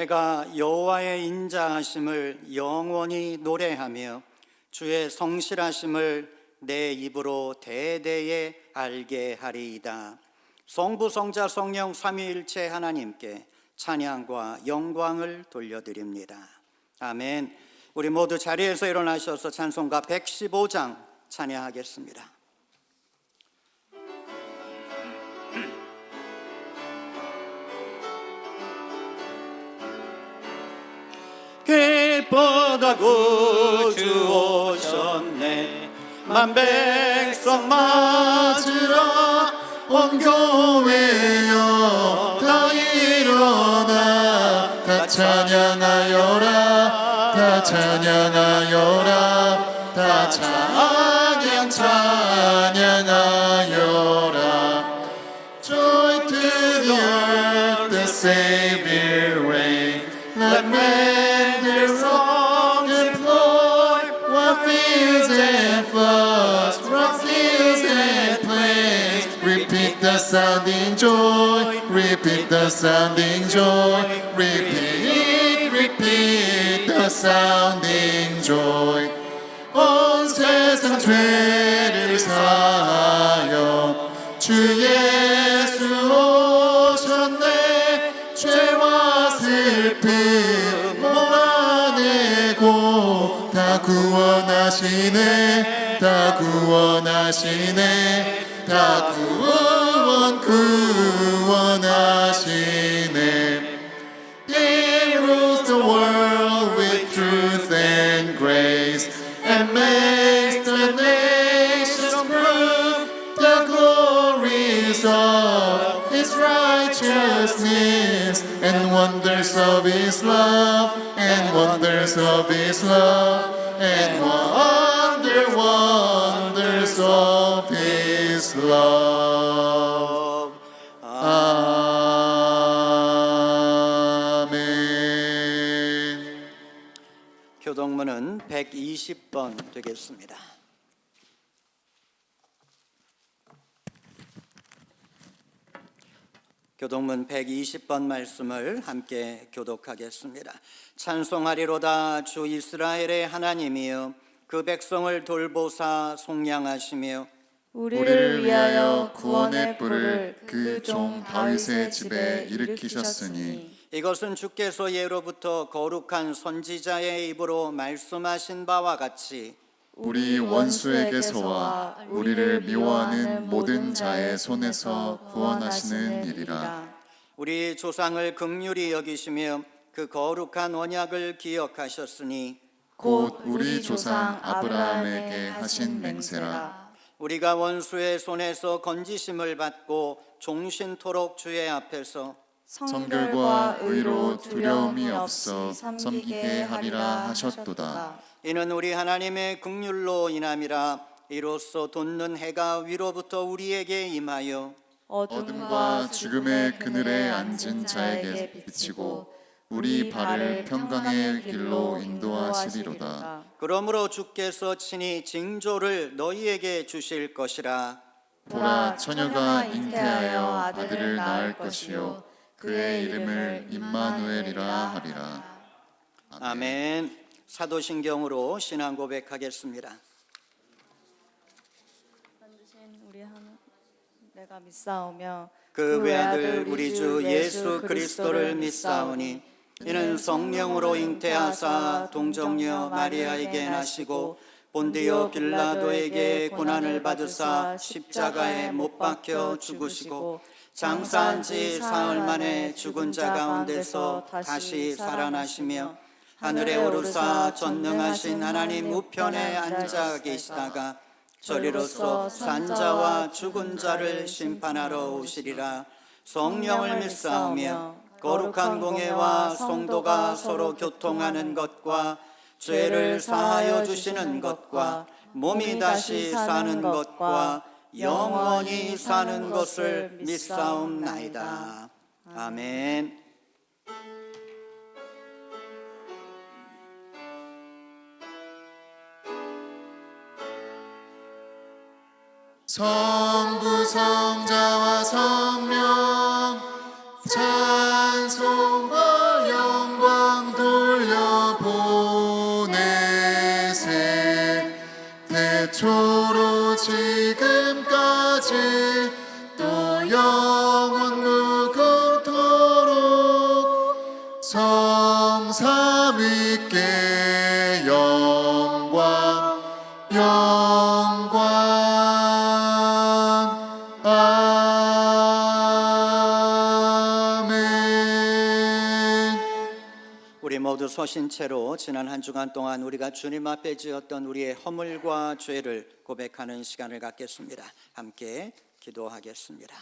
내가 여호와의 인자하심을 영원히 노래하며 주의 성실하심을 내 입으로 대대에 알게 하리이다. 성부, 성자, 성령 삼위일체 하나님께 찬양과 영광을 돌려드립니다. 아멘. 우리 모두 자리에서 일어나셔서 찬송가 115장 찬양하겠습니다. 기쁘다 구주 오셨네. 만백성 맞으라. 온 교회여 다 일어나. 다 찬양하여라. 다 찬양하여라. 다 찬양하여라. Joy to the earth, the Savior reigns. Let men their songs employ. What fields and floods, rock fields and plains. Repeat the sounding joy. Repeat the sounding joy. Repeat, repeat the sounding joy. 온 세상 죄를 사하여 주 예수 오셨네. 죄와 슬픔 몰아내고 다 구원하시네. 다 구원하시네. 다 구원하시네. He rules the world with truth and grace, and makes the nations prove the glories of His righteousness, and wonders of His love, and wonders of His love, and wonders of His love. 아멘. 교동문은 120번 되겠습니다. 교동문 120번 말씀을 함께 교독하겠습니다. 찬송하리로다. 주 이스라엘의 하나님이여 그 백성을 돌보사 속량하시며 우리를 위하여 구원의 뿔을 그 종 다윗의 집에 일으키셨으니 이것은 주께서 예로부터 거룩한 선지자의 입으로 말씀하신 바와 같이 우리 원수에게서와 우리를 미워하는 모든 자의 손에서 구원하시는 일이라. 우리 조상을 긍휼히 여기시며 그 거룩한 언약을 기억하셨으니 곧 우리 조상 아브라함에게 하신 맹세라. 우리가 원수의 손에서 건지심을 받고 종신토록 주의 앞에서 성결과 의로 두려움이 없어 섬기게 하리라 하셨도다. 이는 우리 하나님의 긍휼로 인함이라. 이로써 돋는 해가 위로부터 우리에게 임하여 어둠과 죽음의 그늘에 앉은 자에게 비치고 우리 발을 평강의 길로 인도하시리로다. 그러므로 주께서 친히 징조를 너희에게 주실 것이라. 보라, 처녀가 잉태하여 아들을 낳을 것이요 그의 이름을 임마누엘이라 하리라. 아멘. 사도신경으로 신앙 고백하겠습니다. 우리 내가 믿사오며 그 외아들 우리 주 예수 그리스도를 믿사오니 이는 성령으로 잉태하사 동정녀 마리아에게 나시고 본디오 빌라도에게 고난을 받으사 십자가에 못 박혀 죽으시고 장사한 지 사흘 만에 죽은 자 가운데서 다시 살아나시며 하늘에 오르사 전능하신 하나님 우편에 앉아 계시다가 저리로서 산자와 죽은 자를 심판하러 오시리라. 성령을 믿사오며 거룩한 공예와 성도가 서로 교통하는 것과 죄를 사하여 주시는 것과 몸이 다시 사는 것과 영원히 사는 것을 믿사옵나이다. 아멘. 성부 성자와 성령 찬송과 영광 때까지 또 영원 무궁토록 성삼위께 영광 영광 아멘. 우리 모두 서신 채로 지난 한 주간 동안 우리가 주님 앞에 지었던 우리의 허물과 죄를 고백하는 시간을 갖겠습니다. 함께 기도하겠습니다.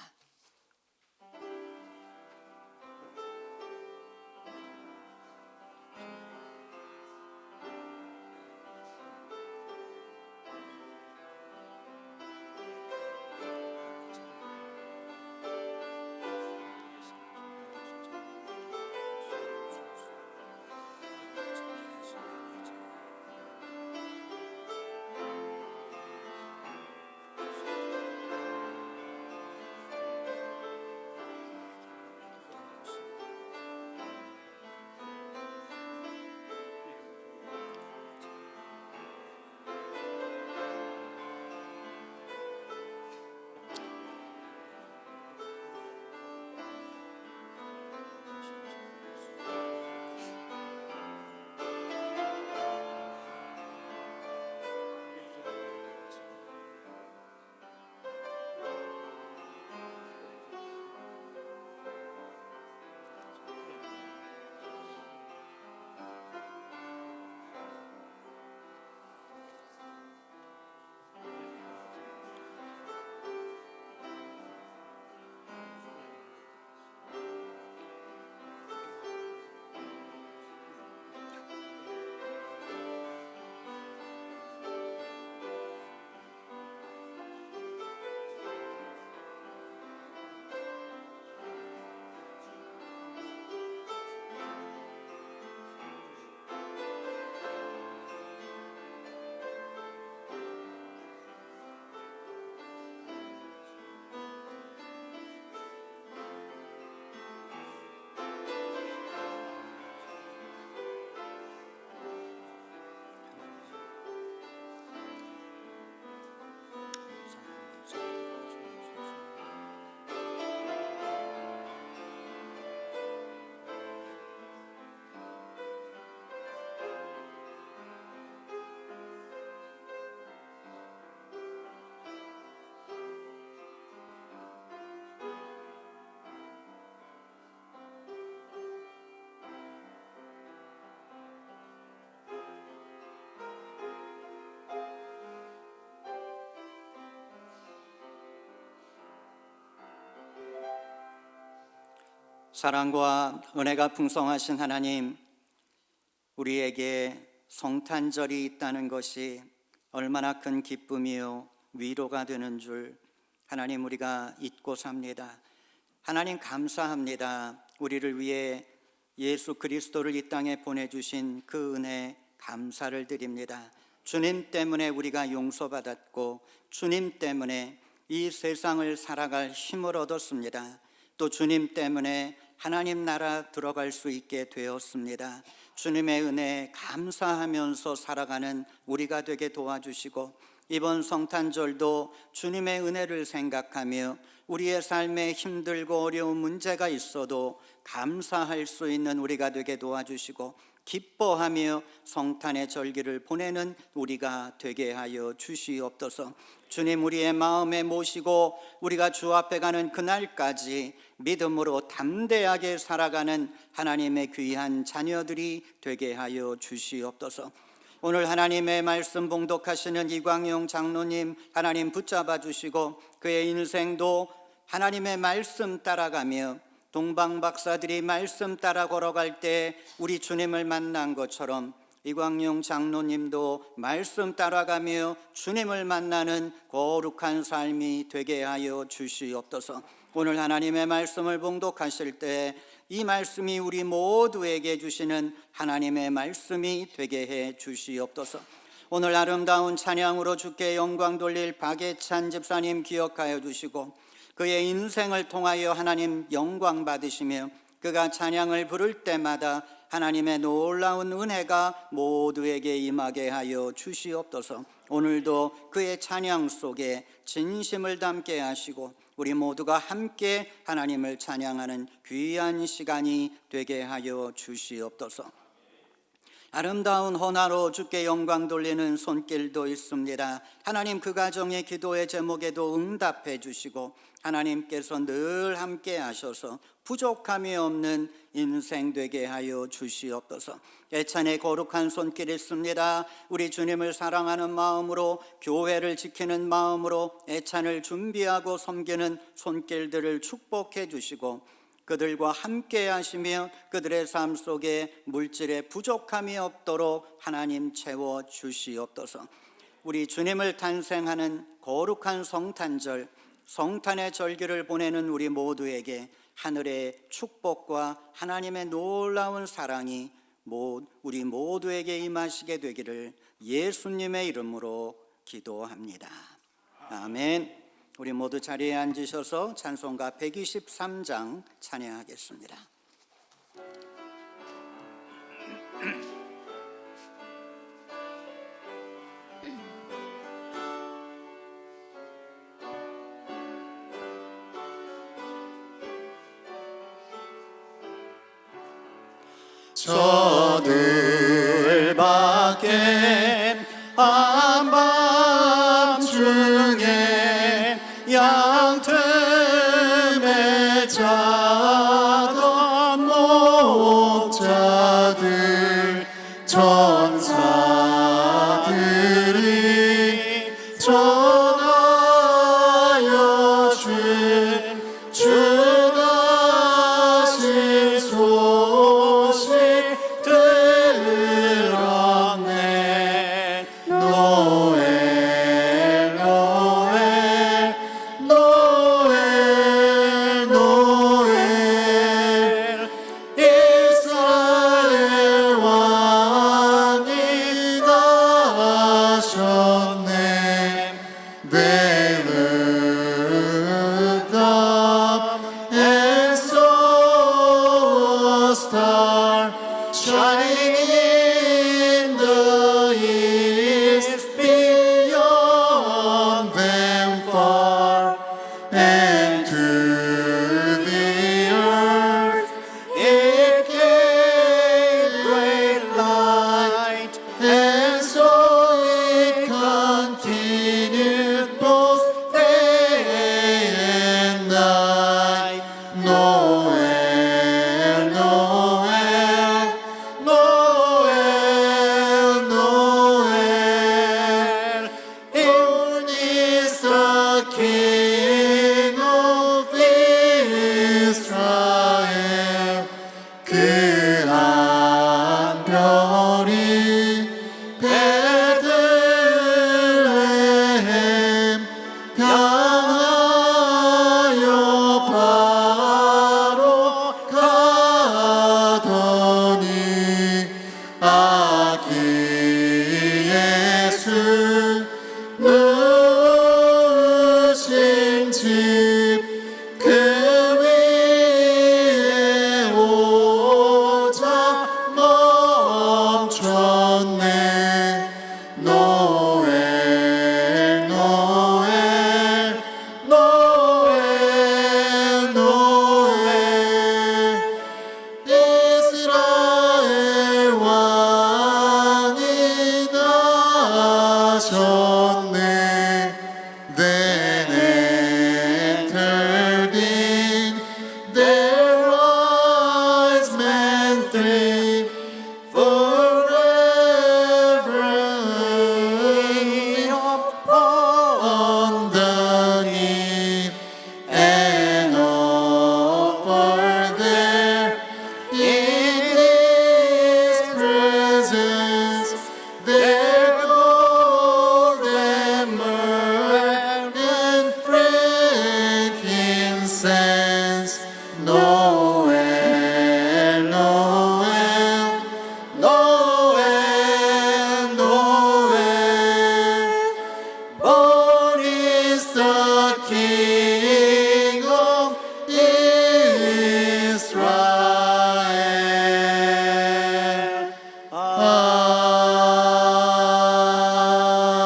사랑과 은혜가 풍성하신 하나님, 우리에게 성탄절이 있다는 것이 얼마나 큰 기쁨이요 위로가 되는 줄 하나님 우리가 잊고 삽니다. 하나님 감사합니다. 우리를 위해 예수 그리스도를 이 땅에 보내주신 그 은혜 감사를 드립니다. 주님 때문에 우리가 용서받았고 주님 때문에 이 세상을 살아갈 힘을 얻었습니다. 또 주님 때문에 하나님 나라 들어갈 수 있게 되었습니다. 주님의 은혜에 감사하면서 살아가는 우리가 되게 도와주시고, 이번 성탄절도 주님의 은혜를 생각하며 우리의 삶에 힘들고 어려운 문제가 있어도 감사할 수 있는 우리가 되게 도와주시고, 기뻐하며 성탄의 절기를 보내는 우리가 되게 하여 주시옵소서. 주님, 우리의 마음에 모시고 우리가 주 앞에 가는 그날까지 믿음으로 담대하게 살아가는 하나님의 귀한 자녀들이 되게 하여 주시옵소서. 오늘 하나님의 말씀 봉독하시는 이광용 장로님 하나님 붙잡아 주시고, 그의 인생도 하나님의 말씀 따라가며 동방 박사들이 말씀 따라 걸어갈 때 우리 주님을 만난 것처럼 이광용 장로님도 말씀 따라가며 주님을 만나는 거룩한 삶이 되게 하여 주시옵소서. 오늘 하나님의 말씀을 봉독하실 때 이 말씀이 우리 모두에게 주시는 하나님의 말씀이 되게 해 주시옵소서. 오늘 아름다운 찬양으로 주께 영광 돌릴 박예찬 집사님 기억하여 주시고, 그의 인생을 통하여 하나님 영광 받으시며 그가 찬양을 부를 때마다 하나님의 놀라운 은혜가 모두에게 임하게 하여 주시옵소서. 오늘도 그의 찬양 속에 진심을 담게 하시고 우리 모두가 함께 하나님을 찬양하는 귀한 시간이 되게 하여 주시옵소서. 아름다운 헌화로 주께 영광 돌리는 손길도 있습니다. 하나님 그 가정의 기도의 제목에도 응답해 주시고 하나님께서 늘 함께 하셔서 부족함이 없는 인생 되게 하여 주시옵소서. 애찬의 거룩한 손길이 있습니다. 우리 주님을 사랑하는 마음으로 교회를 지키는 마음으로 애찬을 준비하고 섬기는 손길들을 축복해 주시고 그들과 함께 하시며 그들의 삶 속에 물질의 부족함이 없도록 하나님 채워 주시옵소서. 우리 주님을 탄생하는 거룩한 성탄절, 성탄의 절기를 보내는 우리 모두에게 하늘의 축복과 하나님의 놀라운 사랑이 우리 모두에게 임하시게 되기를 예수님의 이름으로 기도합니다. 아멘. 우리 모두 자리에 앉으셔서 찬송가 123장 찬양하겠습니다. 저들밖에 한밤중에 양틈에 자던 목자들 천사들이 전하여 준 주가신 소식 들었네. 노엘 노엘 노엘 노엘 이스라엘 왕이 나셨네. They looked up and saw a star shining in the east beyond them far, and to the earth it gave great light, and so it continued both day and night. Noel, Noel, Noel, Noel, born is the King of Israel. 그 한 별이 베들레헴 향하여 바로 가더니 아기 예수 누우신 집 그 위에 오자 멈췄네. 노엘 노엘 노엘 노엘 이스라엘 왕이 나셨네. Then entered in their wise men three, forever upon the knee, and offer there in His presence their gold and myrrh and frankincense. Noel, Noel, Noel, Noel, born is the King of Israel.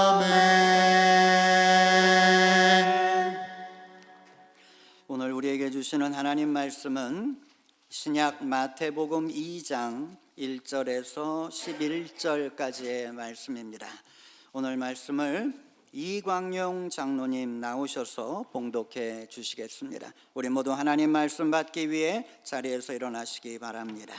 아멘. 우리에게 주시는 하나님 말씀은 신약 마태복음 2장 1절에서 11절까지의 말씀입니다. 오늘 말씀을 이광용 장로님 나오셔서 봉독해 주시겠습니다. 우리 모두 하나님 말씀 받기 위해 자리에서 일어나시기 바랍니다.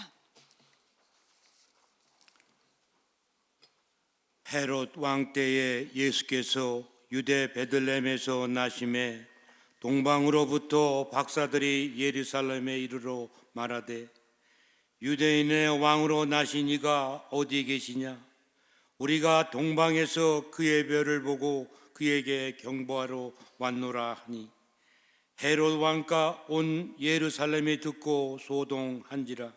헤롯 왕 때에 예수께서 유대 베들레헴에서 나심에 동방으로부터 박사들이 예루살렘에 이르러 말하되 유대인의 왕으로 나신 이가 어디 계시냐? 우리가 동방에서 그의 별을 보고 그에게 경보하러 왔노라 하니 헤롯 왕과 온 예루살렘이 듣고 소동한지라.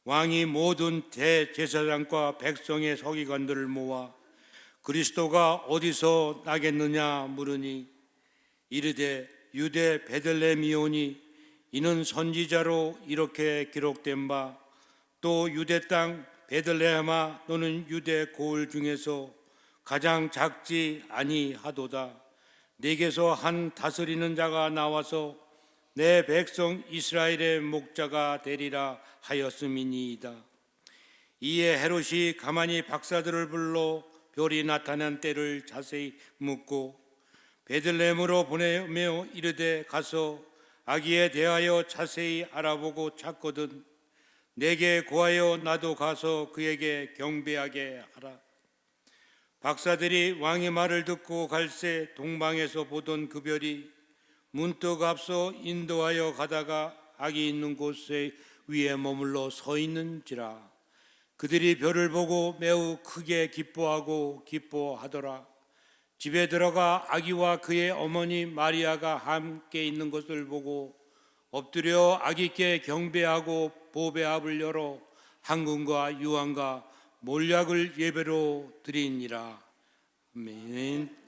왕이 모든 대제사장과 백성의 서기관들을 모아 그리스도가 어디서 나겠느냐 물으니 이르되 유대 베들레헴이오니 이는 선지자로 이렇게 기록된 바 또 유대 땅 베들레헴아 너는 유대 고을 중에서 가장 작지 아니하도다. 네게서 한 다스리는 자가 나와서 내 백성 이스라엘의 목자가 되리라 하였음이니이다. 이에 헤롯이 가만히 박사들을 불러 별이 나타난 때를 자세히 묻고 베들레헴으로 보내며 이르되 가서 아기에 대하여 자세히 알아보고 찾거든 내게 구하여 나도 가서 그에게 경배하게 하라. 박사들이 왕의 말을 듣고 갈새 동방에서 보던 그 별이 문득 앞서 인도하여 가다가 아기 있는 곳에 위에 머물러 서 있는지라. 그들이 별을 보고 매우 크게 기뻐하고 기뻐하더라. 집에 들어가 아기와 그의 어머니 마리아가 함께 있는 것을 보고 엎드려 아기께 경배하고 보배합을 열어 황금과 유황과 몰약을 예배로 드리니라. 아멘.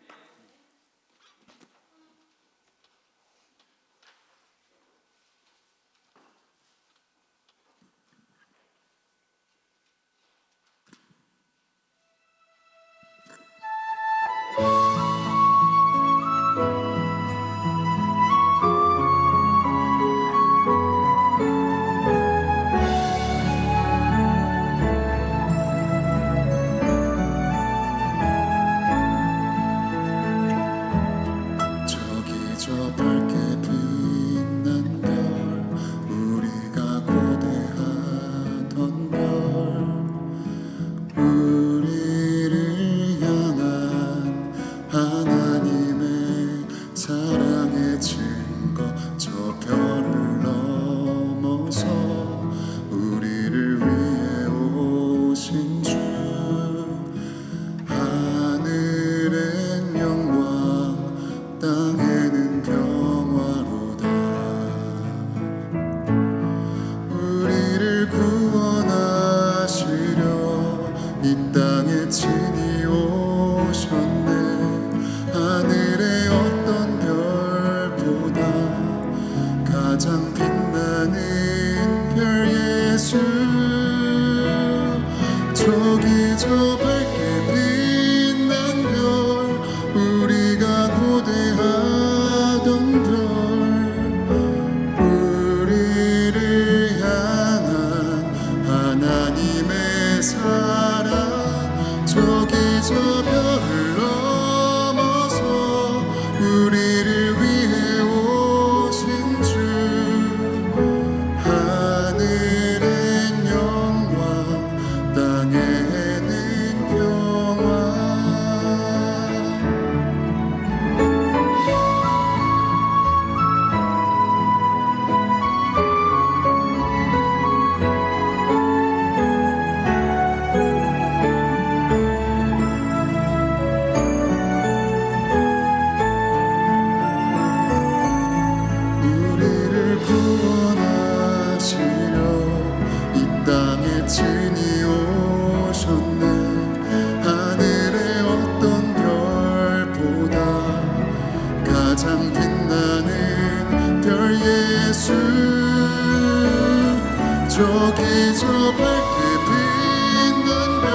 저기 저 밝게 빛난 별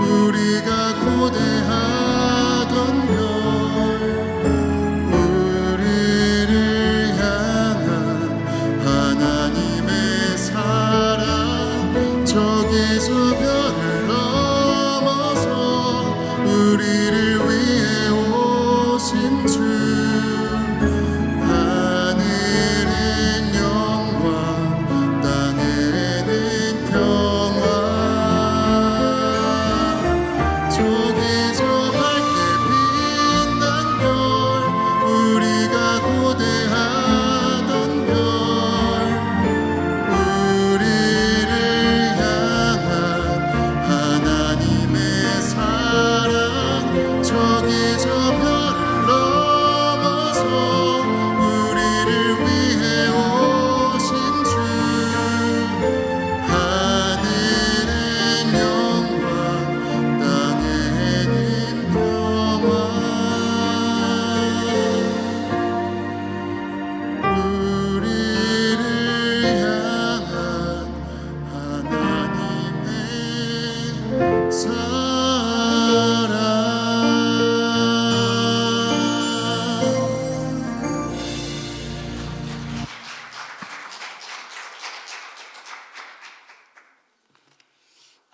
우리가 고대하던 별 우리를 향한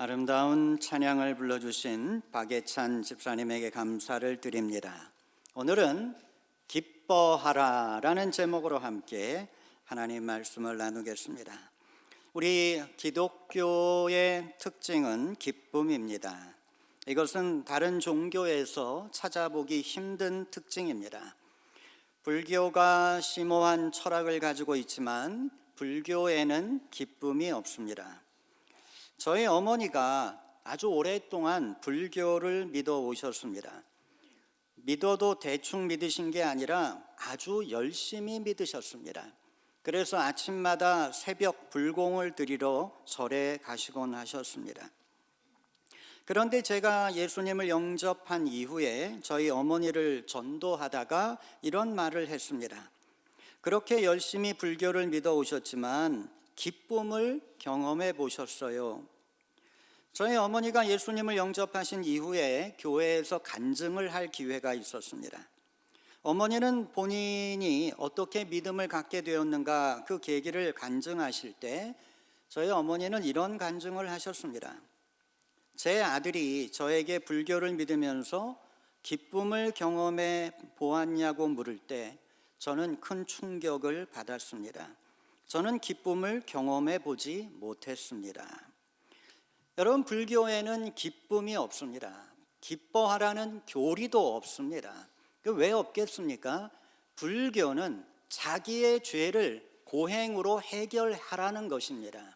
아름다운 찬양을 불러주신 박예찬 집사님에게 감사를 드립니다. 오늘은 기뻐하라라는 제목으로 함께 하나님 말씀을 나누겠습니다. 우리 기독교의 특징은 기쁨입니다. 이것은 다른 종교에서 찾아보기 힘든 특징입니다. 불교가 심오한 철학을 가지고 있지만 불교에는 기쁨이 없습니다. 저희 어머니가 아주 오랫동안 불교를 믿어 오셨습니다. 믿어도 대충 믿으신 게 아니라 아주 열심히 믿으셨습니다. 그래서 아침마다 새벽 불공을 드리러 절에 가시곤 하셨습니다. 그런데 제가 예수님을 영접한 이후에 저희 어머니를 전도하다가 이런 말을 했습니다. 그렇게 열심히 불교를 믿어 오셨지만 기쁨을 경험해 보셨어요. 저희 어머니가 예수님을 영접하신 이후에 교회에서 간증을 할 기회가 있었습니다. 어머니는 본인이 어떻게 믿음을 갖게 되었는가 그 계기를 간증하실 때 저희 어머니는 이런 간증을 하셨습니다. 제 아들이 저에게 불교를 믿으면서 기쁨을 경험해 보았냐고 물을 때 저는 큰 충격을 받았습니다. 저는 기쁨을 경험해 보지 못했습니다. 여러분, 불교에는 기쁨이 없습니다. 기뻐하라는 교리도 없습니다. 왜 없겠습니까? 불교는 자기의 죄를 고행으로 해결하라는 것입니다.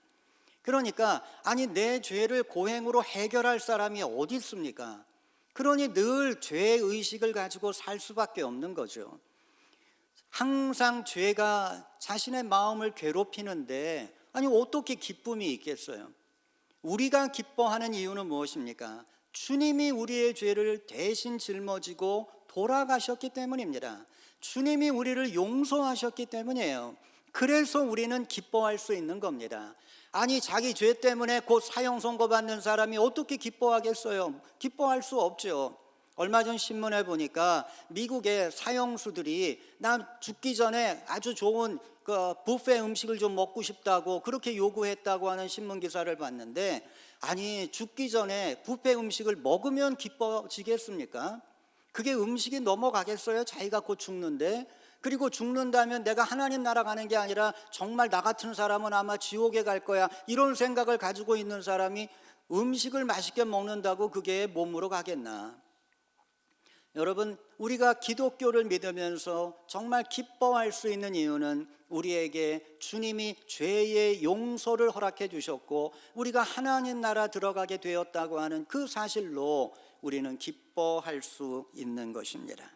그러니까 아니 내 죄를 고행으로 해결할 사람이 어디 있습니까? 그러니 늘 죄의식을 가지고 살 수밖에 없는 거죠. 항상 죄가 자신의 마음을 괴롭히는데 아니 어떻게 기쁨이 있겠어요? 우리가 기뻐하는 이유는 무엇입니까? 주님이 우리의 죄를 대신 짊어지고 돌아가셨기 때문입니다. 주님이 우리를 용서하셨기 때문이에요. 그래서 우리는 기뻐할 수 있는 겁니다. 아니 자기 죄 때문에 곧 사형 선고받는 사람이 어떻게 기뻐하겠어요? 기뻐할 수 없죠. 얼마 전 신문에 보니까 미국의 사형수들이 나 죽기 전에 아주 좋은 그 뷔페 음식을 좀 먹고 싶다고 그렇게 요구했다고 하는 신문 기사를 봤는데 아니 죽기 전에 뷔페 음식을 먹으면 기뻐지겠습니까? 그게 음식이 넘어가겠어요? 자기가 곧 죽는데. 그리고 죽는다면 내가 하나님 나라 가는 게 아니라 정말 나 같은 사람은 아마 지옥에 갈 거야 이런 생각을 가지고 있는 사람이 음식을 맛있게 먹는다고 그게 몸으로 가겠나? 여러분, 우리가 기독교를 믿으면서 정말 기뻐할 수 있는 이유는 우리에게 주님이 죄의 용서를 허락해 주셨고 우리가 하나님 나라 들어가게 되었다고 하는 그 사실로 우리는 기뻐할 수 있는 것입니다.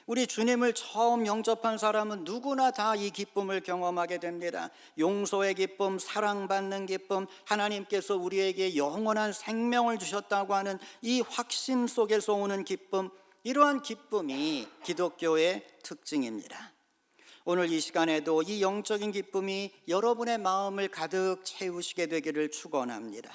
우리 주님을 처음 영접한 사람은 누구나 다 이 기쁨을 경험하게 됩니다. 용서의 기쁨, 사랑받는 기쁨, 하나님께서 우리에게 영원한 생명을 주셨다고 하는 이 확신 속에서 오는 기쁨, 이러한 기쁨이 기독교의 특징입니다. 오늘 이 시간에도 이 영적인 기쁨이 여러분의 마음을 가득 채우시게 되기를 축원합니다.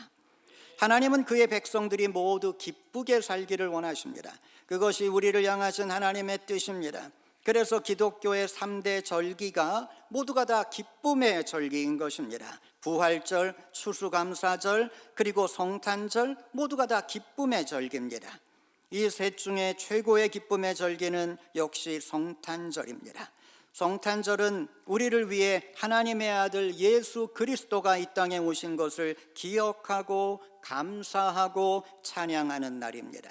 하나님은 그의 백성들이 모두 기쁘게 살기를 원하십니다. 그것이 우리를 향하신 하나님의 뜻입니다. 그래서 기독교의 3대 절기가 모두가 다 기쁨의 절기인 것입니다. 부활절, 추수감사절, 그리고 성탄절 모두가 다 기쁨의 절기입니다. 이 셋 중에 최고의 기쁨의 절기는 역시 성탄절입니다. 성탄절은 우리를 위해 하나님의 아들 예수 그리스도가 이 땅에 오신 것을 기억하고 감사하고 찬양하는 날입니다.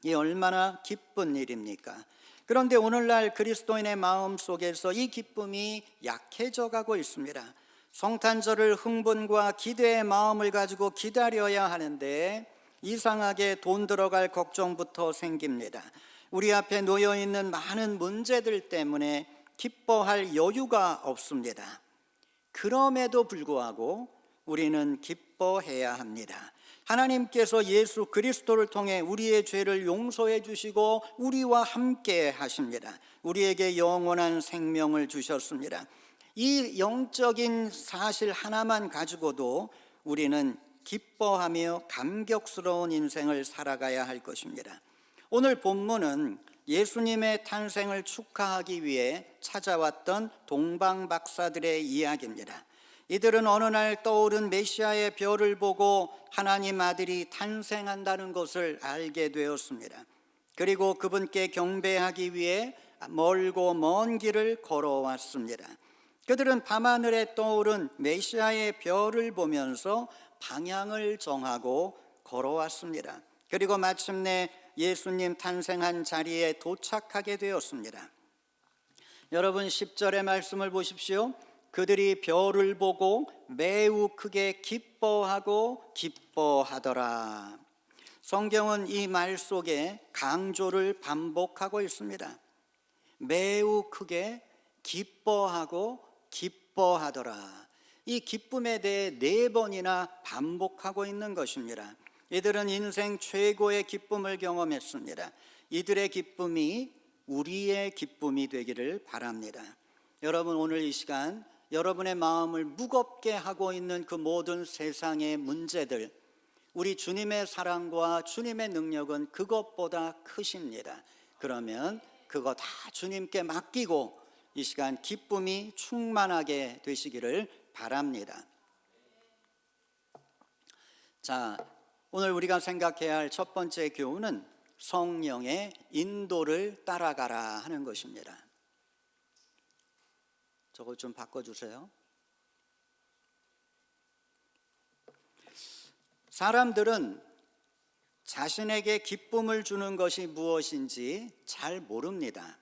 이 얼마나 기쁜 일입니까? 그런데 오늘날 그리스도인의 마음 속에서 이 기쁨이 약해져 가고 있습니다. 성탄절을 흥분과 기대의 마음을 가지고 기다려야 하는데 이상하게 돈 들어갈 걱정부터 생깁니다. 우리 앞에 놓여 있는 많은 문제들 때문에 기뻐할 여유가 없습니다. 그럼에도 불구하고 우리는 기뻐해야 합니다. 하나님께서 예수 그리스도를 통해 우리의 죄를 용서해 주시고 우리와 함께 하십니다. 우리에게 영원한 생명을 주셨습니다. 이 영적인 사실 하나만 가지고도 우리는 기뻐하며 감격스러운 인생을 살아가야 할 것입니다. 오늘 본문은 예수님의 탄생을 축하하기 위해 찾아왔던 동방 박사들의 이야기입니다. 이들은 어느 날 떠오른 메시아의 별을 보고 하나님 아들이 탄생한다는 것을 알게 되었습니다. 그리고 그분께 경배하기 위해 멀고 먼 길을 걸어왔습니다. 그들은 밤하늘에 떠오른 메시아의 별을 보면서 방향을 정하고 걸어왔습니다. 그리고 마침내 예수님 탄생한 자리에 도착하게 되었습니다. 여러분 10절의 말씀을 보십시오. 그들이 별을 보고 매우 크게 기뻐하고 기뻐하더라. 성경은 이 말 속에 강조를 반복하고 있습니다. 매우 크게 기뻐하고 기뻐하더라. 이 기쁨에 대해 4번이나 반복하고 있는 것입니다. 이들은 인생 최고의 기쁨을 경험했습니다. 이들의 기쁨이 우리의 기쁨이 되기를 바랍니다. 여러분 오늘 이 시간 여러분의 마음을 무겁게 하고 있는 그 모든 세상의 문제들, 우리 주님의 사랑과 주님의 능력은 그것보다 크십니다. 그러면 그거 다 주님께 맡기고 이 시간 기쁨이 충만하게 되시기를 바랍니다. 자, 오늘 우리가 생각해야 할 첫 번째 교훈은 성령의 인도를 따라가라 하는 것입니다. 저거 좀 바꿔주세요. 사람들은 자신에게 기쁨을 주는 것이 무엇인지 잘 모릅니다.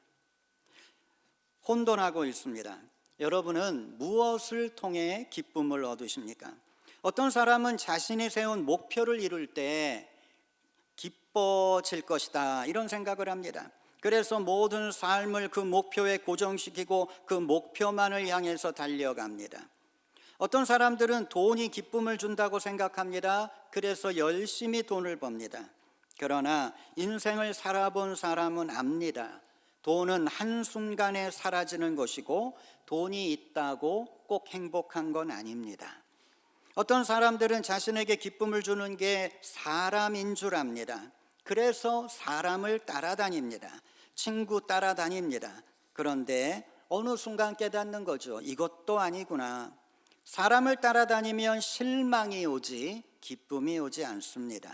혼돈하고 있습니다. 여러분은 무엇을 통해 기쁨을 얻으십니까? 어떤 사람은 자신이 세운 목표를 이룰 때 기뻐질 것이다 이런 생각을 합니다. 그래서 모든 삶을 그 목표에 고정시키고 그 목표만을 향해서 달려갑니다. 어떤 사람들은 돈이 기쁨을 준다고 생각합니다. 그래서 열심히 돈을 법니다. 그러나 인생을 살아본 사람은 압니다. 돈은 한순간에 사라지는 것이고 돈이 있다고 꼭 행복한 건 아닙니다. 어떤 사람들은 자신에게 기쁨을 주는 게 사람인 줄 압니다. 그래서 사람을 따라다닙니다. 친구 따라다닙니다. 그런데 어느 순간 깨닫는 거죠. 이것도 아니구나. 사람을 따라다니면 실망이 오지 기쁨이 오지 않습니다.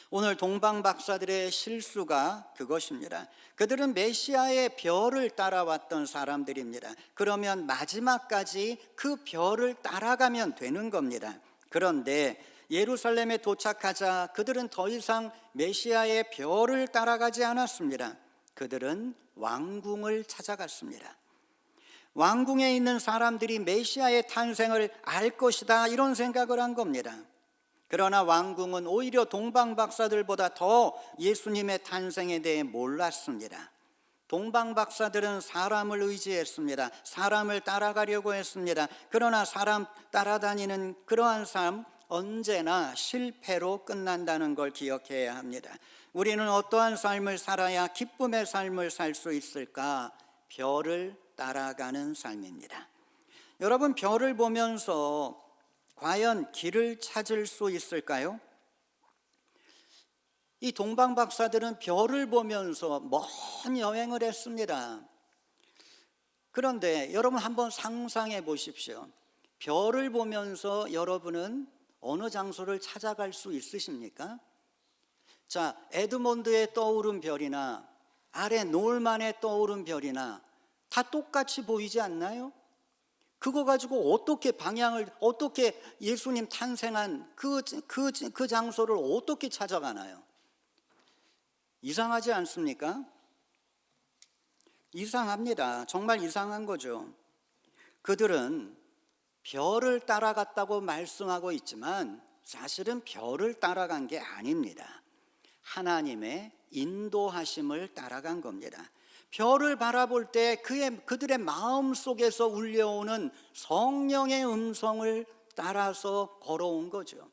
오늘 동방 박사들의 실수가 그것입니다. 그들은 메시아의 별을 따라왔던 사람들입니다. 그러면 마지막까지 그 별을 따라가면 되는 겁니다. 그런데 예루살렘에 도착하자 그들은 더 이상 메시아의 별을 따라가지 않았습니다. 그들은 왕궁을 찾아갔습니다. 왕궁에 있는 사람들이 메시아의 탄생을 알 것이다 이런 생각을 한 겁니다. 그러나 왕궁은 오히려 동방 박사들보다 더 예수님의 탄생에 대해 몰랐습니다. 동방 박사들은 사람을 의지했습니다. 사람을 따라가려고 했습니다. 그러나 사람 따라다니는 그러한 삶 언제나 실패로 끝난다는 걸 기억해야 합니다. 우리는 어떠한 삶을 살아야 기쁨의 삶을 살 수 있을까? 별을 따라가는 삶입니다. 여러분 별을 보면서 과연 길을 찾을 수 있을까요? 이 동방 박사들은 별을 보면서 먼 여행을 했습니다. 그런데 여러분 한번 상상해 보십시오. 별을 보면서 여러분은 어느 장소를 찾아갈 수 있으십니까? 자, 에드몬드의 떠오른 별이나 아래 노을만의 떠오른 별이나 다 똑같이 보이지 않나요? 그거 가지고 어떻게 예수님 탄생한 그 장소를 어떻게 찾아가나요? 이상하지 않습니까? 이상합니다. 정말 이상한 거죠. 그들은 별을 따라갔다고 말씀하고 있지만 사실은 별을 따라간 게 아닙니다. 하나님의 인도하심을 따라간 겁니다. 별을 바라볼 때 그들의 마음 속에서 울려오는 성령의 음성을 따라서 걸어온 거죠.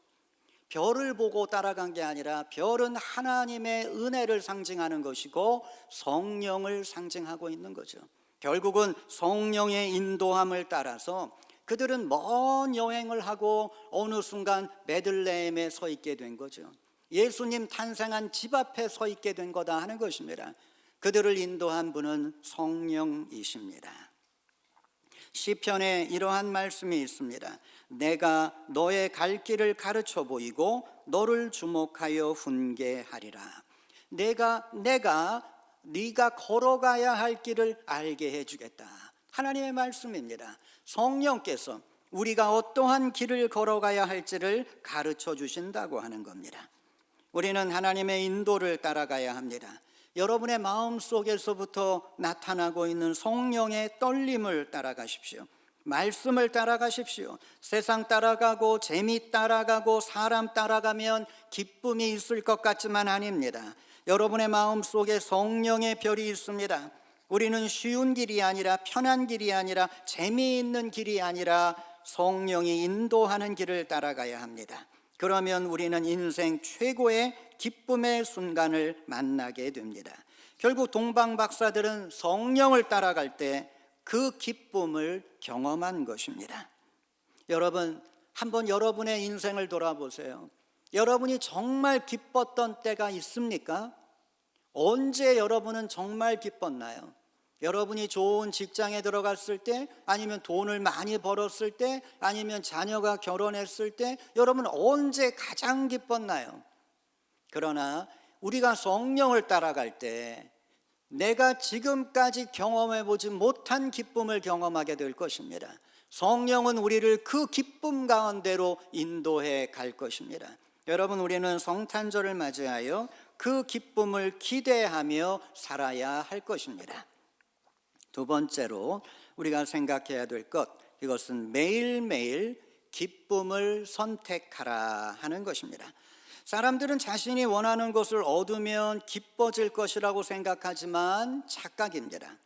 별을 보고 따라간 게 아니라 별은 하나님의 은혜를 상징하는 것이고 성령을 상징하고 있는 거죠. 결국은 성령의 인도함을 따라서 그들은 먼 여행을 하고 어느 순간 베들레헴에 서 있게 된 거죠. 예수님 탄생한 집 앞에 서 있게 된 거다 하는 것입니다. 그들을 인도한 분은 성령이십니다. 시편에 이러한 말씀이 있습니다. 내가 너의 갈 길을 가르쳐 보이고 너를 주목하여 훈계하리라. 내가 네가 걸어가야 할 길을 알게 해주겠다. 하나님의 말씀입니다. 성령께서 우리가 어떠한 길을 걸어가야 할지를 가르쳐 주신다고 하는 겁니다. 우리는 하나님의 인도를 따라가야 합니다. 여러분의 마음속에서부터 나타나고 있는 성령의 떨림을 따라가십시오. 말씀을 따라가십시오. 세상 따라가고 재미 따라가고 사람 따라가면 기쁨이 있을 것 같지만 아닙니다. 여러분의 마음속에 성령의 별이 있습니다. 우리는 쉬운 길이 아니라 편한 길이 아니라 재미있는 길이 아니라 성령이 인도하는 길을 따라가야 합니다. 그러면 우리는 인생 최고의 기쁨의 순간을 만나게 됩니다. 결국 동방 박사들은 성령을 따라갈 때 그 기쁨을 경험한 것입니다. 여러분, 한번 여러분의 인생을 돌아보세요. 여러분이 정말 기뻤던 때가 있습니까? 언제 여러분은 정말 기뻤나요? 여러분이 좋은 직장에 들어갔을 때, 아니면 돈을 많이 벌었을 때, 아니면 자녀가 결혼했을 때, 여러분 언제 가장 기뻤나요? 그러나 우리가 성령을 따라갈 때 내가 지금까지 경험해보지 못한 기쁨을 경험하게 될 것입니다. 성령은 우리를 그 기쁨 가운데로 인도해 갈 것입니다. 여러분, 우리는 성탄절을 맞이하여 그 기쁨을 기대하며 살아야 할 것입니다. 두 번째로 우리가 생각해야 될 것, 이것은 매일매일 기쁨을 선택하라 하는 것입니다. 사람들은 자신이 원하는 것을 얻으면 기뻐질 것이라고 생각하지만 착각입니다.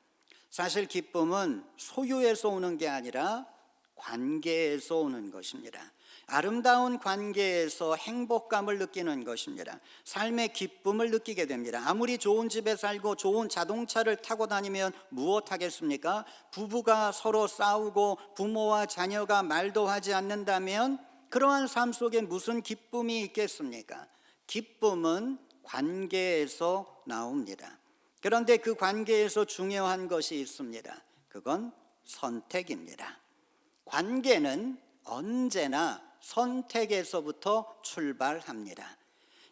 사실 기쁨은 소유에서 오는 게 아니라 관계에서 오는 것입니다. 아름다운 관계에서 행복감을 느끼는 것입니다. 삶의 기쁨을 느끼게 됩니다. 아무리 좋은 집에 살고 좋은 자동차를 타고 다니면 무엇 하겠습니까? 부부가 서로 싸우고 부모와 자녀가 말도 하지 않는다면 그러한 삶 속에 무슨 기쁨이 있겠습니까? 기쁨은 관계에서 나옵니다. 그런데 그 관계에서 중요한 것이 있습니다. 그건 선택입니다. 관계는 언제나 선택에서부터 출발합니다.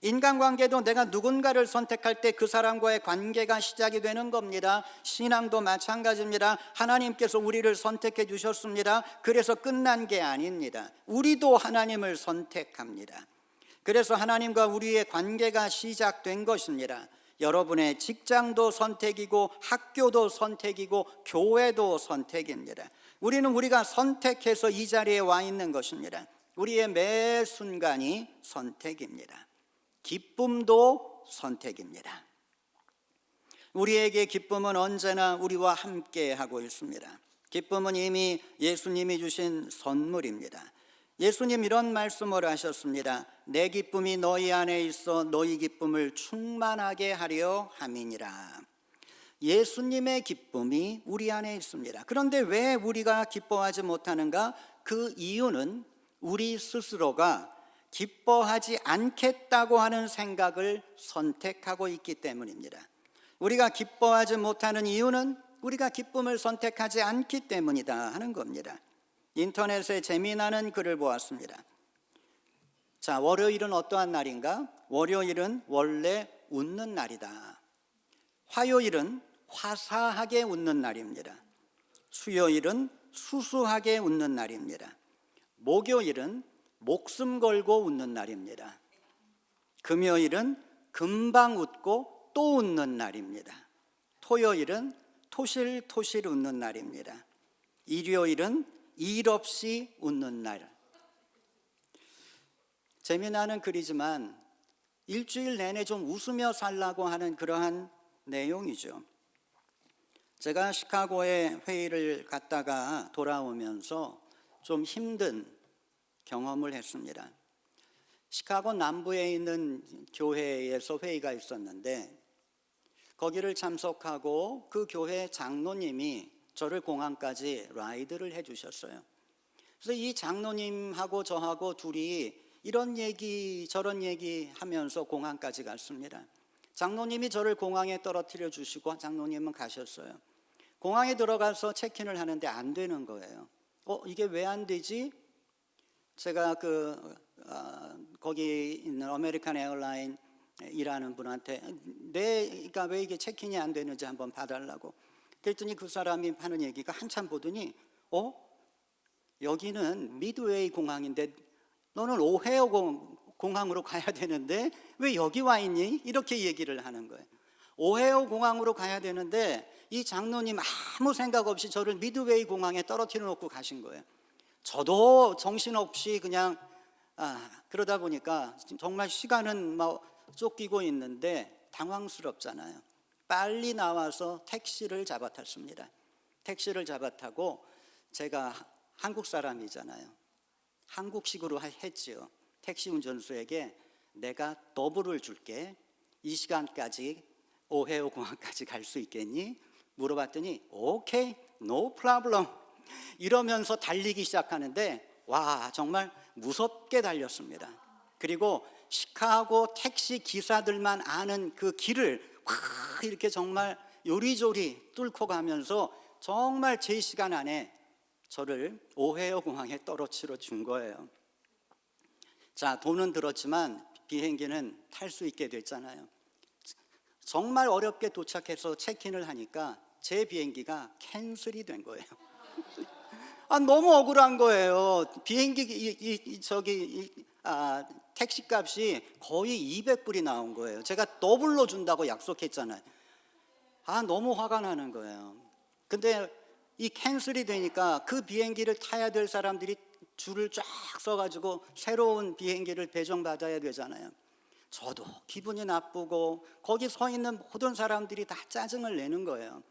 인간관계도 내가 누군가를 선택할 때 그 사람과의 관계가 시작이 되는 겁니다. 신앙도 마찬가지입니다. 하나님께서 우리를 선택해 주셨습니다. 그래서 끝난 게 아닙니다. 우리도 하나님을 선택합니다. 그래서 하나님과 우리의 관계가 시작된 것입니다. 여러분의 직장도 선택이고 학교도 선택이고 교회도 선택입니다. 우리가 선택해서 이 자리에 와 있는 것입니다. 우리의 매 순간이 선택입니다. 기쁨도 선택입니다. 우리에게 기쁨은 언제나 우리와 함께 하고 있습니다. 기쁨은 이미 예수님이 주신 선물입니다. 예수님 이런 말씀을 하셨습니다. 내 기쁨이 너희 안에 있어 너희 기쁨을 충만하게 하려 함이니라. 예수님의 기쁨이 우리 안에 있습니다. 그런데 왜 우리가 기뻐하지 못하는가? 그 이유는 우리 스스로가 기뻐하지 않겠다고 하는 생각을 선택하고 있기 때문입니다. 우리가 기뻐하지 못하는 이유는 우리가 기쁨을 선택하지 않기 때문이다 하는 겁니다. 인터넷에 재미나는 글을 보았습니다. 자, 월요일은 어떠한 날인가? 월요일은 원래 웃는 날이다. 화요일은 화사하게 웃는 날입니다. 수요일은 수수하게 웃는 날입니다. 목요일은 목숨 걸고 웃는 날입니다. 금요일은 금방 웃고 또 웃는 날입니다. 토요일은 토실토실 웃는 날입니다. 일요일은 일 없이 웃는 날. 재미나는 글이지만 일주일 내내 좀 웃으며 살라고 하는 그러한 내용이죠. 제가 시카고에 회의를 갔다가 돌아오면서 좀 힘든 경험을 했습니다. 시카고 남부에 있는 교회에서 회의가 있었는데 거기를 참석하고 그 교회 장로님이 저를 공항까지 라이드를 해주셨어요. 그래서 이 장로님하고 저하고 둘이 이런 얘기 저런 얘기 하면서 공항까지 갔습니다. 장로님이 저를 공항에 떨어뜨려 주시고 장로님은 가셨어요. 공항에 들어가서 체크인을 하는데 안 되는 거예요. 이게 왜 안 되지? 제가 거기 있는 아메리칸 에어라인 일하는 분한테 그러니까 왜 이게 체크인이 안 되는지 한번 봐달라고 그랬더니 그 사람이 하는 얘기가 한참 보더니 여기는 미드웨이 공항인데 너는 오헤어 공항으로 가야 되는데 왜 여기 와 있니? 이렇게 얘기를 하는 거예요. 오헤어 공항으로 가야 되는데 이 장로님 아무 생각 없이 저를 미드웨이 공항에 떨어뜨려 놓고 가신 거예요. 저도 정신없이 그냥 그러다 보니까 정말 시간은 쫓기고 있는데 당황스럽잖아요. 빨리 나와서 택시를 잡아탔습니다. 택시를 잡아타고 제가 한국 사람이잖아요. 한국식으로 했지요. 택시 운전수에게 내가 더블을 줄게. 이 시간까지 오헤어 공항까지 갈 수 있겠니? 물어봤더니 오케이, no problem. 이러면서 달리기 시작하는데 정말 무섭게 달렸습니다. 그리고 시카고 택시 기사들만 아는 그 길을 이렇게 정말 요리조리 뚫고 가면서 정말 제 시간 안에 저를 오헤어 공항에 떨어뜨려 준 거예요. 자, 돈은 들었지만 비행기는 탈 수 있게 됐잖아요. 정말 어렵게 도착해서 체크인을 하니까 제 비행기가 캔슬이 된 거예요. 너무 억울한 거예요. 비행기 택시 값이 거의 200불이 나온 거예요. 제가 더블로 준다고 약속했잖아요. 너무 화가 나는 거예요. 근데 이 캔슬이 되니까 그 비행기를 타야 될 사람들이 줄을 쫙 서가지고 새로운 비행기를 배정받아야 되잖아요. 저도 기분이 나쁘고 거기 서 있는 모든 사람들이 다 짜증을 내는 거예요.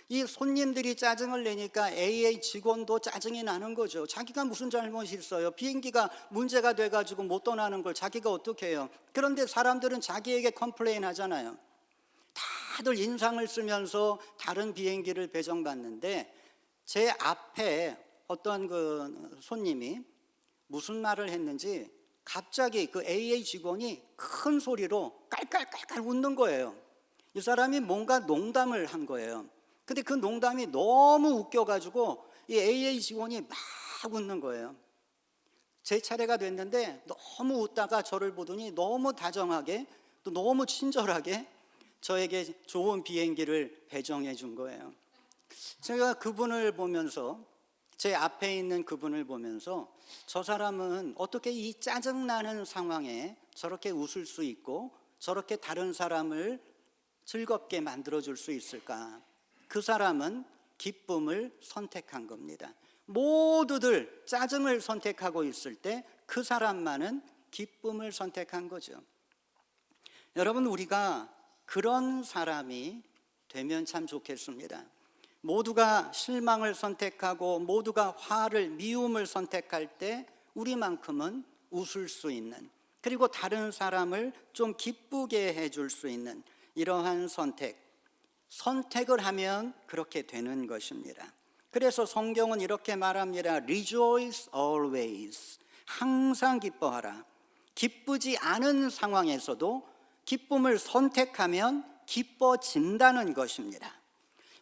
이 손님들이 짜증을 내니까 AA 직원도 짜증이 나는 거죠. 자기가 무슨 잘못이 있어요? 비행기가 문제가 돼가지고 못 떠나는 걸 자기가 어떻게 해요? 그런데 사람들은 자기에게 컴플레인 하잖아요. 다들 인상을 쓰면서 다른 비행기를 배정받는데 제 앞에 어떤 그 손님이 무슨 말을 했는지 갑자기 그 AA 직원이 큰 소리로 깔깔깔깔 웃는 거예요. 이 사람이 뭔가 농담을 한 거예요. 근데 그 농담이 너무 웃겨가지고 이 AA 직원이 막 웃는 거예요. 제 차례가 됐는데 너무 웃다가 저를 보더니 너무 다정하게 또 너무 친절하게 저에게 좋은 비행기를 배정해 준 거예요. 제가 그분을 보면서 제 앞에 있는 그분을 보면서 저 사람은 어떻게 이 짜증나는 상황에 저렇게 웃을 수 있고 저렇게 다른 사람을 즐겁게 만들어줄 수 있을까? 그 사람은 기쁨을 선택한 겁니다. 모두들 짜증을 선택하고 있을 때 그 사람만은 기쁨을 선택한 거죠. 여러분, 우리가 그런 사람이 되면 참 좋겠습니다. 모두가 실망을 선택하고 모두가 화를, 미움을 선택할 때 우리만큼은 웃을 수 있는, 그리고 다른 사람을 좀 기쁘게 해줄 수 있는 이러한 선택을 하면 그렇게 되는 것입니다. 그래서 성경은 이렇게 말합니다. Rejoice always. 항상 기뻐하라. 기쁘지 않은 상황에서도 기쁨을 선택하면 기뻐진다는 것입니다.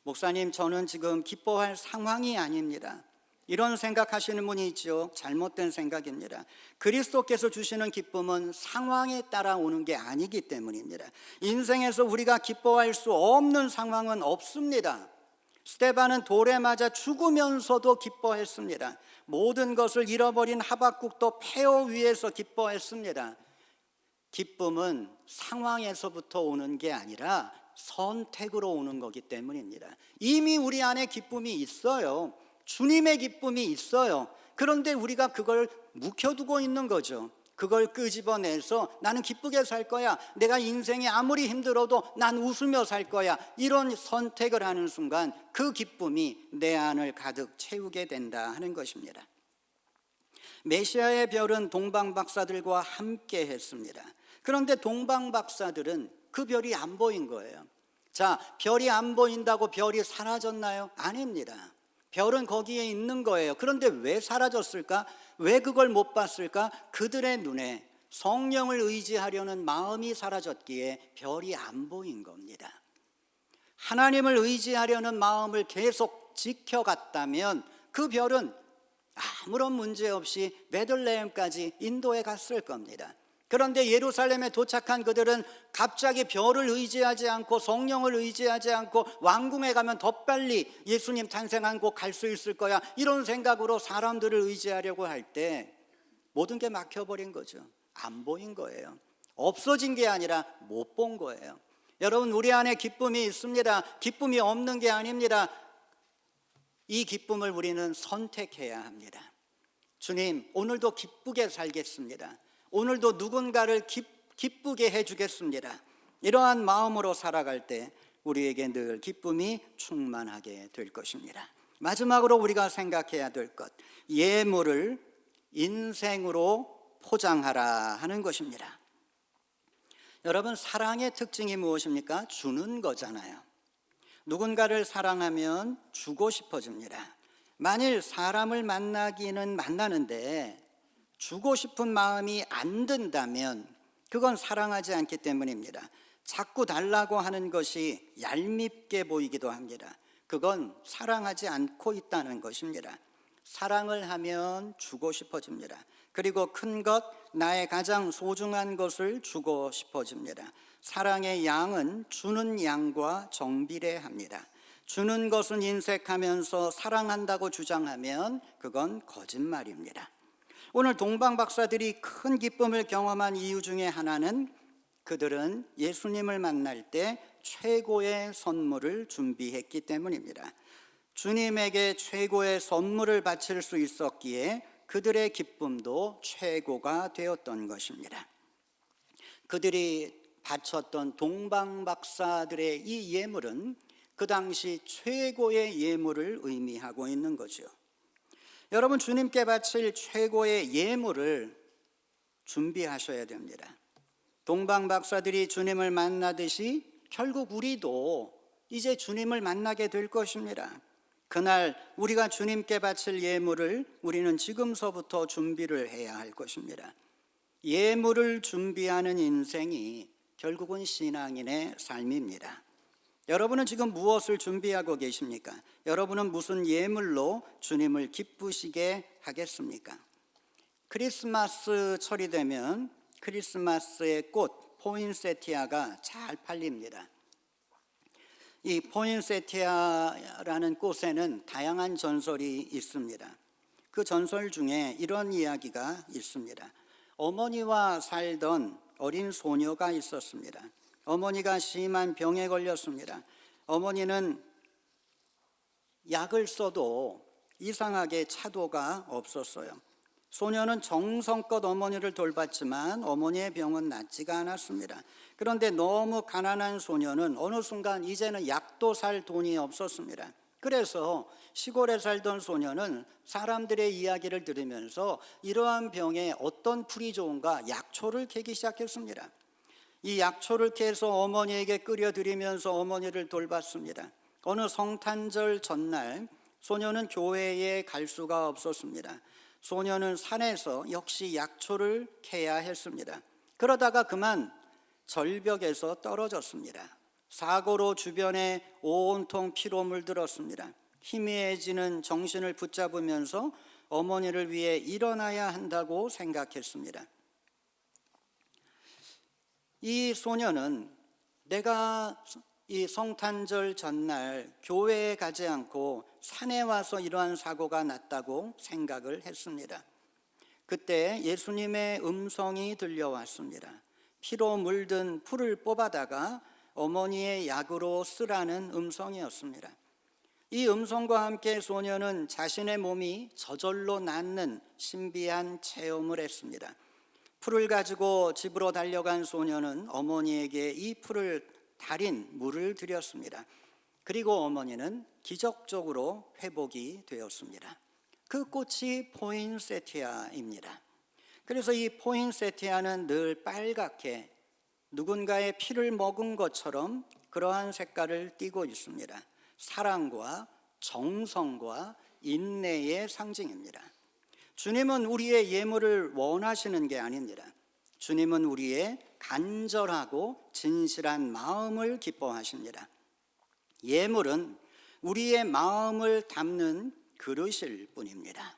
목사님, 저는 지금 기뻐할 상황이 아닙니다. 이런 생각하시는 분이 있죠. 잘못된 생각입니다. 그리스도께서 주시는 기쁨은 상황에 따라 오는 게 아니기 때문입니다. 인생에서 우리가 기뻐할 수 없는 상황은 없습니다. 스데반은 돌에 맞아 죽으면서도 기뻐했습니다. 모든 것을 잃어버린 하박국도 폐허 위에서 기뻐했습니다. 기쁨은 상황에서부터 오는 게 아니라 선택으로 오는 거기 때문입니다. 이미 우리 안에 기쁨이 있어요. 주님의 기쁨이 있어요. 그런데 우리가 그걸 묵혀두고 있는 거죠. 그걸 끄집어내서 나는 기쁘게 살 거야, 내가 인생이 아무리 힘들어도 난 웃으며 살 거야, 이런 선택을 하는 순간 그 기쁨이 내 안을 가득 채우게 된다 하는 것입니다. 메시아의 별은 동방박사들과 함께 했습니다. 그런데 동방박사들은 그 별이 안 보인 거예요. 자, 별이 안 보인다고 별이 사라졌나요? 아닙니다. 별은 거기에 있는 거예요. 그런데 왜 사라졌을까? 왜 그걸 못 봤을까? 그들의 눈에 성령을 의지하려는 마음이 사라졌기에 별이 안 보인 겁니다. 하나님을 의지하려는 마음을 계속 지켜갔다면 그 별은 아무런 문제 없이 베들레헴까지 인도에 갔을 겁니다. 그런데 예루살렘에 도착한 그들은 갑자기 별을 의지하지 않고 성령을 의지하지 않고 왕궁에 가면 더 빨리 예수님 탄생한 곳 갈 수 있을 거야, 이런 생각으로 사람들을 의지하려고 할 때 모든 게 막혀버린 거죠. 안 보인 거예요. 없어진 게 아니라 못 본 거예요. 여러분, 우리 안에 기쁨이 있습니다. 기쁨이 없는 게 아닙니다. 이 기쁨을 우리는 선택해야 합니다. 주님, 오늘도 기쁘게 살겠습니다. 오늘도 누군가를 기쁘게 해주겠습니다. 이러한 마음으로 살아갈 때 우리에게 늘 기쁨이 충만하게 될 것입니다. 마지막으로 우리가 생각해야 될 것, 예물을 인생으로 포장하라 하는 것입니다. 여러분, 사랑의 특징이 무엇입니까? 주는 거잖아요. 누군가를 사랑하면 주고 싶어집니다. 만일 사람을 만나기는 만나는데 주고 싶은 마음이 안 든다면 그건 사랑하지 않기 때문입니다. 자꾸 달라고 하는 것이 얄밉게 보이기도 합니다. 그건 사랑하지 않고 있다는 것입니다. 사랑을 하면 주고 싶어집니다. 그리고 큰 것, 나의 가장 소중한 것을 주고 싶어집니다. 사랑의 양은 주는 양과 정비례합니다. 주는 것은 인색하면서 사랑한다고 주장하면 그건 거짓말입니다. 오늘 동방 박사들이 큰 기쁨을 경험한 이유 중에 하나는 그들은 예수님을 만날 때 최고의 선물을 준비했기 때문입니다. 주님에게 최고의 선물을 바칠 수 있었기에 그들의 기쁨도 최고가 되었던 것입니다. 그들이 바쳤던 동방 박사들의 이 예물은 그 당시 최고의 예물을 의미하고 있는 거죠. 여러분, 주님께 바칠 최고의 예물을 준비하셔야 됩니다. 동방 박사들이 주님을 만나듯이 결국 우리도 이제 주님을 만나게 될 것입니다. 그날 우리가 주님께 바칠 예물을 우리는 지금서부터 준비를 해야 할 것입니다. 예물을 준비하는 인생이 결국은 신앙인의 삶입니다. 여러분은 지금 무엇을 준비하고 계십니까? 여러분은 무슨 예물로 주님을 기쁘시게 하겠습니까? 크리스마스철이 되면 크리스마스의 꽃 포인세티아가 잘 팔립니다. 이 포인세티아라는 꽃에는 다양한 전설이 있습니다. 그 전설 중에 이런 이야기가 있습니다. 어머니와 살던 어린 소녀가 있었습니다. 어머니가 심한 병에 걸렸습니다. 어머니는 약을 써도 이상하게 차도가 없었어요. 소녀는 정성껏 어머니를 돌봤지만 어머니의 병은 낫지가 않았습니다. 그런데 너무 가난한 소녀는 어느 순간 이제는 약도 살 돈이 없었습니다. 그래서 시골에 살던 소녀는 사람들의 이야기를 들으면서 이러한 병에 어떤 풀이 좋은가 약초를 캐기 시작했습니다. 이 약초를 캐서 어머니에게 끓여드리면서 어머니를 돌봤습니다. 어느 성탄절 전날 소녀는 교회에 갈 수가 없었습니다. 소녀는 산에서 역시 약초를 캐야 했습니다. 그러다가 그만 절벽에서 떨어졌습니다. 사고로 주변에 온통 피로 물들었습니다. 희미해지는 정신을 붙잡으면서 어머니를 위해 일어나야 한다고 생각했습니다. 이 소녀는 내가 이 성탄절 전날 교회에 가지 않고 산에 와서 이러한 사고가 났다고 생각을 했습니다. 그때 예수님의 음성이 들려왔습니다. 피로 물든 풀을 뽑아다가 어머니의 약으로 쓰라는 음성이었습니다. 이 음성과 함께 소녀는 자신의 몸이 저절로 낫는 신비한 체험을 했습니다. 풀을 가지고 집으로 달려간 소녀는 어머니에게 이 풀을 달인 물을 드렸습니다. 그리고 어머니는 기적적으로 회복이 되었습니다. 그 꽃이 포인세티아입니다. 그래서 이 포인세티아는 늘 빨갛게 누군가의 피를 먹은 것처럼 그러한 색깔을 띠고 있습니다. 사랑과 정성과 인내의 상징입니다. 주님은 우리의 예물을 원하시는 게 아닙니다. 주님은 우리의 간절하고 진실한 마음을 기뻐하십니다. 예물은 우리의 마음을 담는 그릇일 뿐입니다.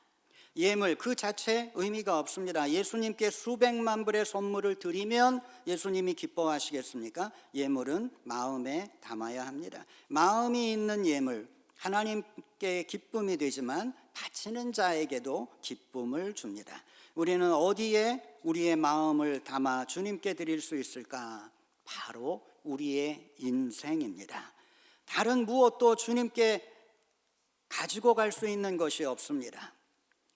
예물 그 자체 의미가 없습니다. 예수님께 수백만 불의 선물을 드리면 예수님이 기뻐하시겠습니까? 예물은 마음에 담아야 합니다. 마음이 있는 예물, 하나님께 기쁨이 되지만 바치는 자에게도 기쁨을 줍니다. 우리는 어디에 우리의 마음을 담아 주님께 드릴 수 있을까? 바로 우리의 인생입니다. 다른 무엇도 주님께 가지고 갈 수 있는 것이 없습니다.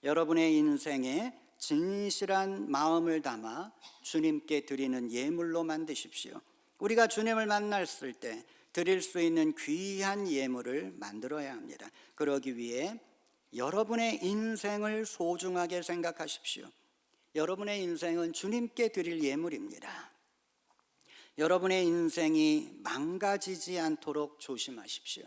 여러분의 인생에 진실한 마음을 담아 주님께 드리는 예물로 만드십시오. 우리가 주님을 만났을 때 드릴 수 있는 귀한 예물을 만들어야 합니다. 그러기 위해 여러분의 인생을 소중하게 생각하십시오. 여러분의 인생은 주님께 드릴 예물입니다. 여러분의 인생이 망가지지 않도록 조심하십시오.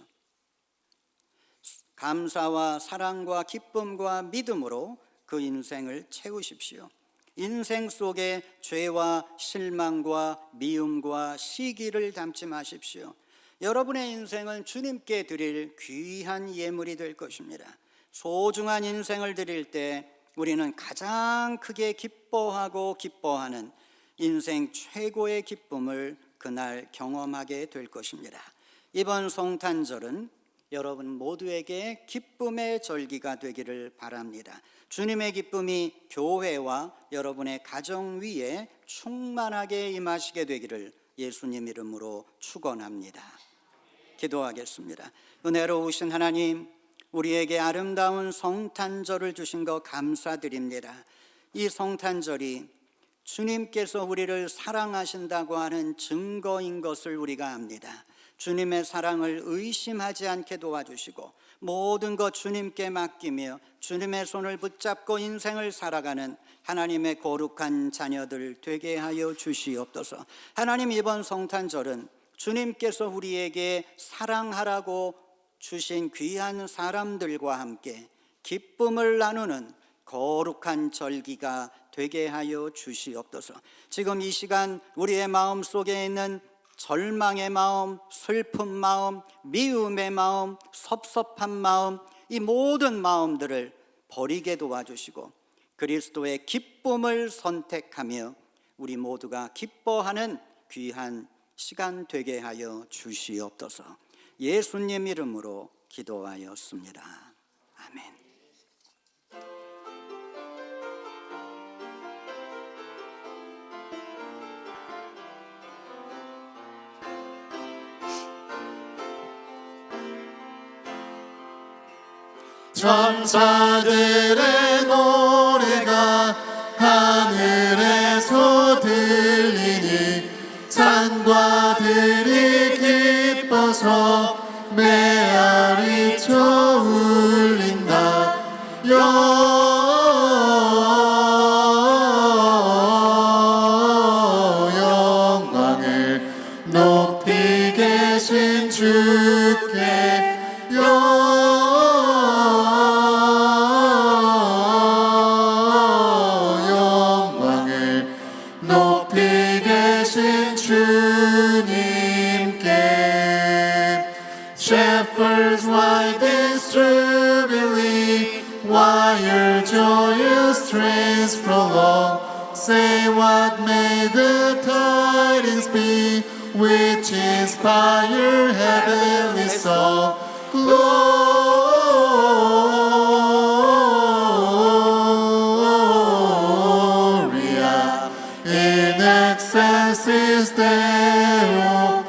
감사와 사랑과 기쁨과 믿음으로 그 인생을 채우십시오. 인생 속에 죄와 실망과 미움과 시기를 담지 마십시오. 여러분의 인생은 주님께 드릴 귀한 예물이 될 것입니다. 소중한 인생을 드릴 때 우리는 가장 크게 기뻐하고 기뻐하는 인생 최고의 기쁨을 그날 경험하게 될 것입니다. 이번 성탄절은 여러분 모두에게 기쁨의 절기가 되기를 바랍니다. 주님의 기쁨이 교회와 여러분의 가정 위에 충만하게 임하시게 되기를 예수님 이름으로 축원합니다. 기도하겠습니다. 은혜로우신 하나님, 우리에게 아름다운 성탄절을 주신 것 감사드립니다. 이 성탄절이 주님께서 우리를 사랑하신다고 하는 증거인 것을 우리가 압니다. 주님의 사랑을 의심하지 않게 도와주시고 모든 것 주님께 맡기며 주님의 손을 붙잡고 인생을 살아가는 하나님의 거룩한 자녀들 되게 하여 주시옵소서. 하나님, 이번 성탄절은 주님께서 우리에게 사랑하라고 주신 귀한 사람들과 함께 기쁨을 나누는 거룩한 절기가 되게 하여 주시옵소서. 지금 이 시간 우리의 마음 속에 있는 절망의 마음, 슬픈 마음, 미움의 마음, 섭섭한 마음, 이 모든 마음들을 버리게 도와주시고 그리스도의 기쁨을 선택하며 우리 모두가 기뻐하는 귀한 시간 되게 하여 주시옵소서. 예수님 이름으로 기도하였습니다. 아멘. 천사들의 노래가 하늘에서 들리니 산과 들이 기뻐서 메아리쳐 울린다. 영광을 높이 계신 주께 영광을 높이 계신 주님께. Shepherds, why this jubilee? Why your joyous strains prolong? Say what may the tidings be, which inspire heavenly song. Gloria in excelsis Deo.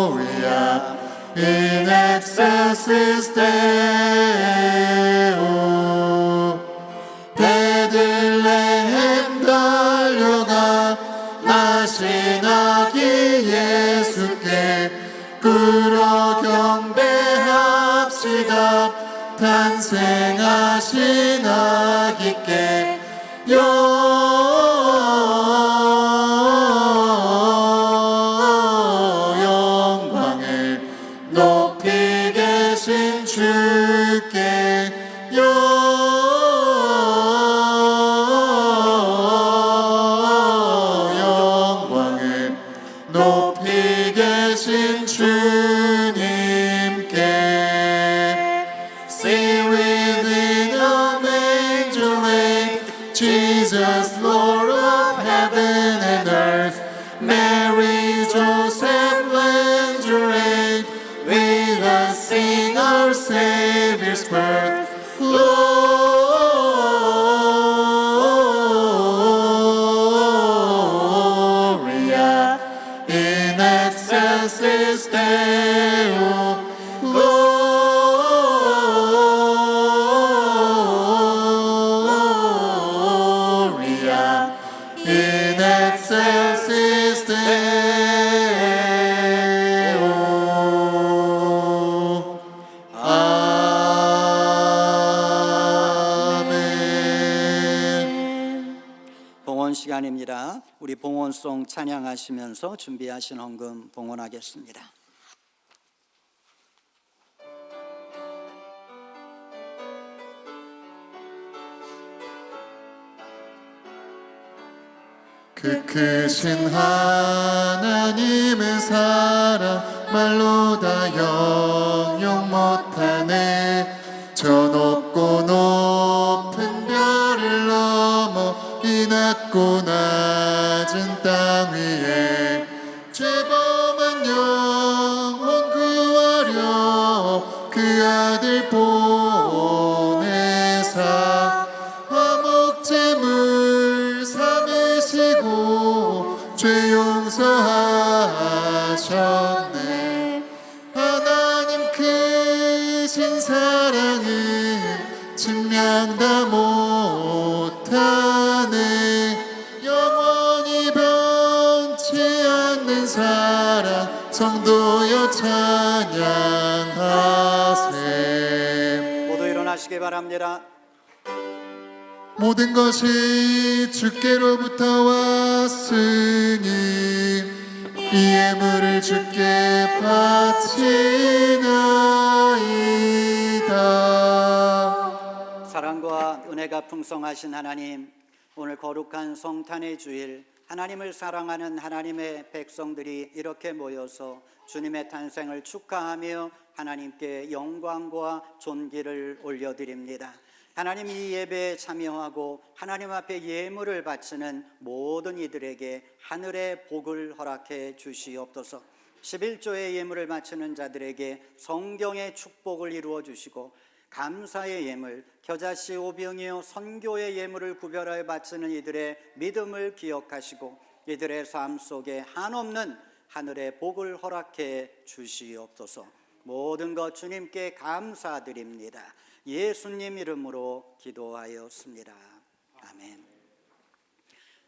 Gloria in excelsis Deo. 베들레헴 달려가 나신 아기 예수께 꿇어 경배합시다. 탄생하신 아기께 영광을 높이 계신 주께 멀리 계신 주님께 See within a manger laid Jesus, Lord of heaven and earth. Mary, Joseph, lend your aid. With us sing our Savior's birth. Gloria in excelsis Deo. Gloria in excelsis Deo. 아멘. 봉헌 시간입니다. 우리 봉헌송 찬양하시면서 준비하신 헌금 봉헌하겠습니다. 그 크신 하나님의 사랑 말로 다 영영 못하네. 저 높고 높은 별을 넘어 이 낮고 낮은 땅 위에 죄범한 영혼 구하려 그 아들 보내사 화목제물 삼으시고 죄 용서하셨네. 하나님 크신 사랑은 증명 다 못하네. 영원히 변치 않는 사랑 성도여 찬양하세. 모두 일어나시기 바랍니다. 모든 것이 주께로부터 왔으니 이 예물을 주께 바치나이다. 사랑과 은혜가 풍성하신 하나님, 오늘 거룩한 성탄의 주일 하나님을 사랑하는 하나님의 백성들이 이렇게 모여서 주님의 탄생을 축하하며 하나님께 영광과 존귀를 올려드립니다. 하나님, 이 예배에 참여하고 하나님 앞에 예물을 바치는 모든 이들에게 하늘의 복을 허락해 주시옵소서. 11조의 예물을 바치는 자들에게 성경의 축복을 이루어 주시고, 감사의 예물, 겨자씨 오병이어 선교의 예물을 구별하여 바치는 이들의 믿음을 기억하시고 이들의 삶 속에 한없는 하늘의 복을 허락해 주시옵소서. 모든 것 주님께 감사드립니다. 예수님 이름으로 기도하였습니다. 아멘.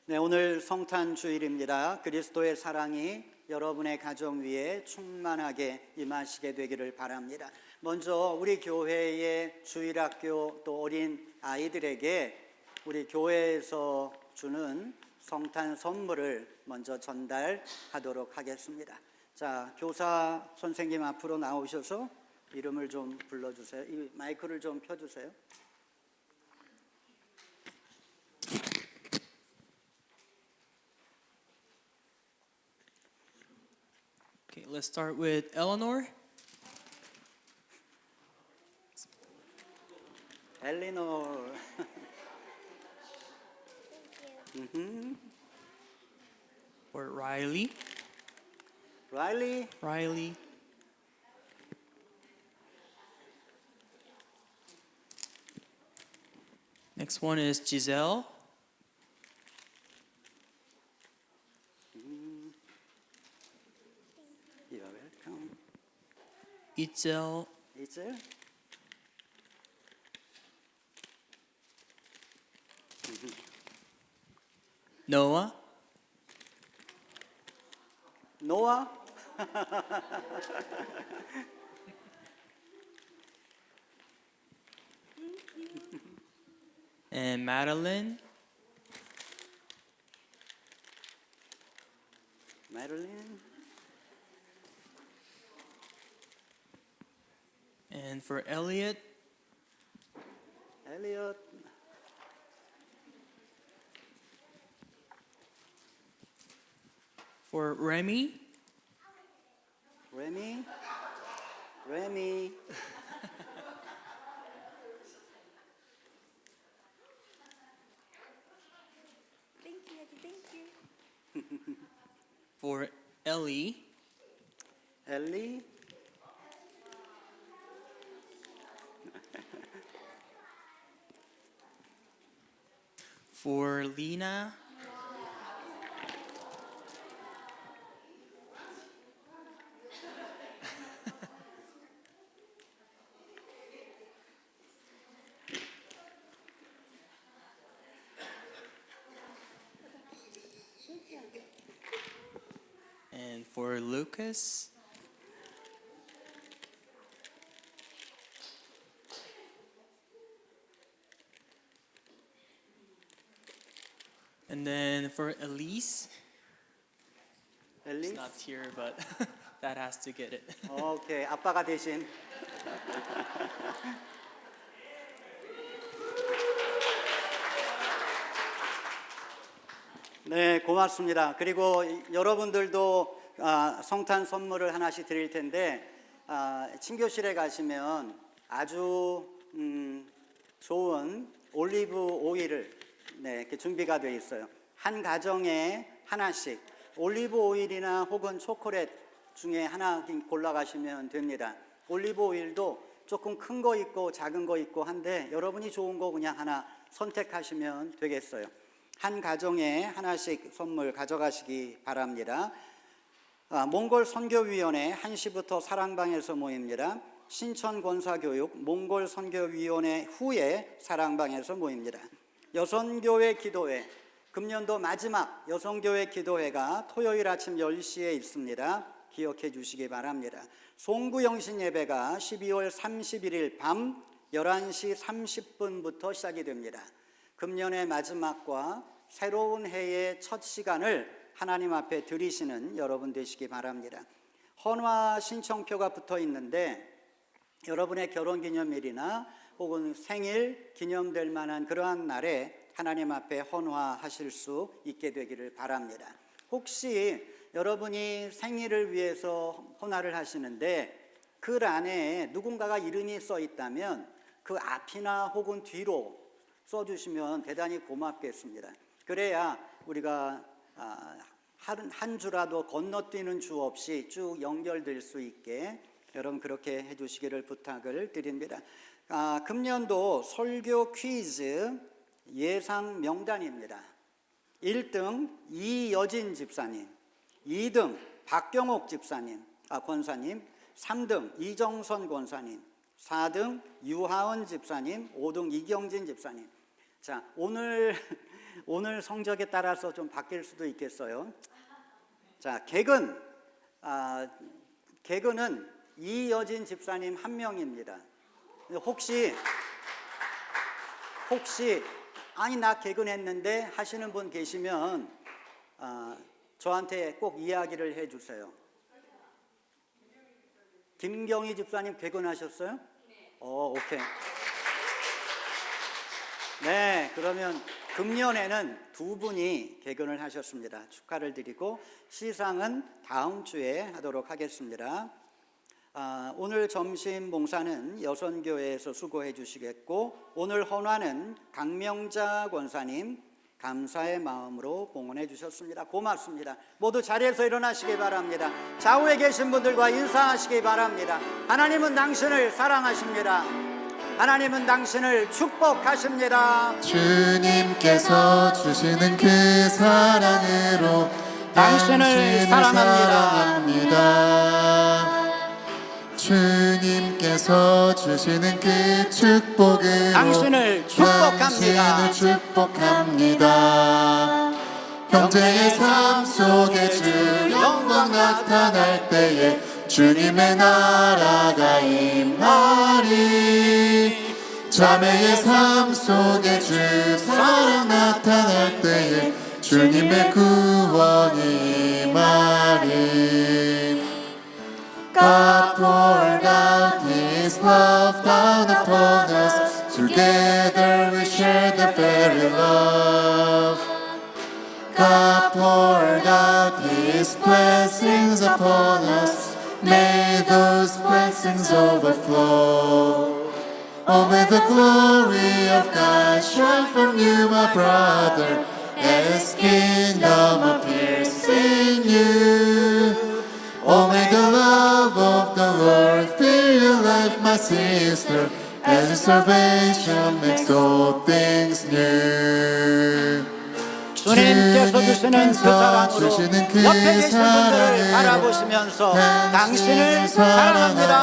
네, 오늘 성탄 주일입니다. 그리스도의 사랑이 여러분의 가정 위에 충만하게 임하시게 되기를 바랍니다. 먼저 우리 교회의 주일학교 또 어린 아이들에게 우리 교회에서 주는 성탄 선물을 먼저 전달하도록 하겠습니다. 자, 교사 선생님 앞으로 나오셔서 이름을 좀 불러주세요. 이 마이크를 좀 펴주세요. Okay, let's start with Eleanor. 엘리노. Or Riley. 라일리. Riley. Next one is Giselle. You're welcome. Itzel. 이제 Noah. 노아. And Madeline. 메릴린. And for Elliot, 엘리엇. for Remy, 레미. 레미. For Ellie, 엘리. for Lena, and for Lucas, and then for Elise, 엘리. it's not here, but that has to get it. 오케이. 아빠가 대신. 네, 고맙습니다. 그리고 여러분들도 성탄 선물을 하나씩 드릴 텐데 친교실에 가시면 아주 좋은 올리브 오일을 이렇게 준비가 되어 있어요. 한 가정에 하나씩 올리브 오일이나 혹은 초콜릿 중에 하나 골라가시면 됩니다. 올리브 오일도 조금 큰 거 있고 작은 거 있고 한데 여러분이 좋은 거 그냥 하나 선택하시면 되겠어요. 한 가정에 하나씩 선물 가져가시기 바랍니다. 몽골 선교위원회 1시부터 사랑방에서 모입니다. 신천 권사교육 몽골 선교위원회 후에 사랑방에서 모입니다. 여성교회 기도회 금년도 마지막 여성교회 기도회가 토요일 아침 10시에 있습니다. 기억해 주시기 바랍니다. 송구영신 예배가 12월 31일 밤 11시 30분부터 시작이 됩니다. 금년의 마지막과 새로운 해의 첫 시간을 하나님 앞에 드리시는 여러분 되시기 바랍니다. 헌화 신청표가 붙어 있는데 여러분의 결혼기념일이나 혹은 생일 기념될 만한 그러한 날에 하나님 앞에 헌화하실 수 있게 되기를 바랍니다. 혹시 여러분이 생일을 위해서 헌화를 하시는데 글 안에 누군가가 이름이 써 있다면 그 앞이나 혹은 뒤로 써주시면 대단히 고맙겠습니다. 그래야 우리가 한 주라도 건너뛰는 주 없이 쭉 연결될 수 있게 여러분 그렇게 해주시기를 부탁을 드립니다. 금년도 설교 퀴즈 예상 명단입니다. 1등 이여진 집사님, 2등 박경옥 집사님, 권사님, 3등 이정선 권사님, 4등 유하은 집사님, 5등 이경진 집사님. 자, 오늘 성적에 따라서 좀 바뀔 수도 있겠어요. 자, 개근은 이여진 집사님 한 명입니다. 혹시 아니 나 개근했는데 하시는 분 계시면 저한테 꼭 이야기를 해주세요. 김경희 집사님 개근하셨어요? 오케이. 네, 그러면 금년에는 두 분이 개근을 하셨습니다. 축하를 드리고 시상은 다음 주에 하도록 하겠습니다. 오늘 점심 봉사는 여선교회에서 수고해 주시겠고 오늘 헌화는 강명자 권사님 감사의 마음으로 봉헌해 주셨습니다. 고맙습니다. 모두 자리에서 일어나시기 바랍니다. 좌우에 계신 분들과 인사하시기 바랍니다. 하나님은 당신을 사랑하십니다. 하나님은 당신을 축복하십니다. 주님께서 주시는 그 사랑으로 당신을 사랑합니다. 주님께서 주시는 그 축복으로 당신을 축복합니다. 당신을 축복합니다. 형제의 삶 속에 주 영광 나타날 때에 주님의 나라가 임하리. 자매의 삶 속에 주 사랑 나타날 때에 주님의 구원이 임하리. God poured out His love down upon us. Together we share the very love. God poured out His blessings upon us. May those blessings overflow. Oh, may the glory of God shine from you, my brother, as His kingdom appears in you. Oh, may the love of the Lord fill your life, my sister, as His salvation makes all things new. 주님께서 주시는 그 사랑으로 주시는 그 옆에 계신 분들을 사랑으로 바라보시면서 당신을 사랑합니다.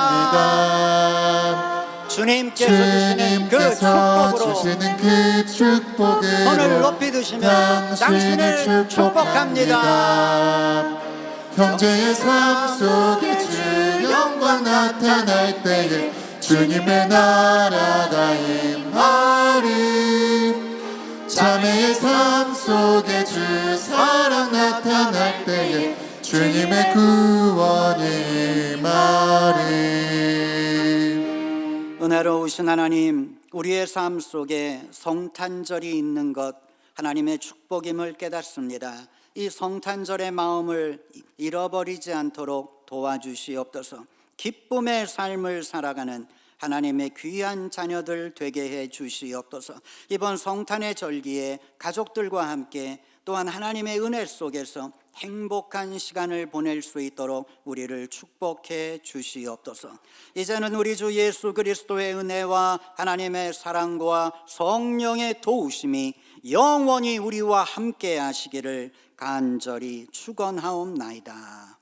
주님께서 주시는 그 축복으로 주시는 그 축복으로 손을 높이 드시면서 당신을 축복합니다. 형제의 삶 속에 주 영광 나타날 때에 주님의 나라가 임하리. 자매의 삶 속에 주 사랑 나타날 때에 주님의 구원이 임하리. 은혜로우신 하나님, 우리의 삶 속에 성탄절이 있는 것 하나님의 축복임을 깨닫습니다. 이 성탄절의 마음을 잃어버리지 않도록 도와주시옵소서. 기쁨의 삶을 살아가는 하나님의 귀한 자녀들 되게 해 주시옵소서. 이번 성탄의 절기에 가족들과 함께 또한 하나님의 은혜 속에서 행복한 시간을 보낼 수 있도록 우리를 축복해 주시옵소서. 이제는 우리 주 예수 그리스도의 은혜와 하나님의 사랑과 성령의 도우심이 영원히 우리와 함께 하시기를 간절히 축원하옵나이다.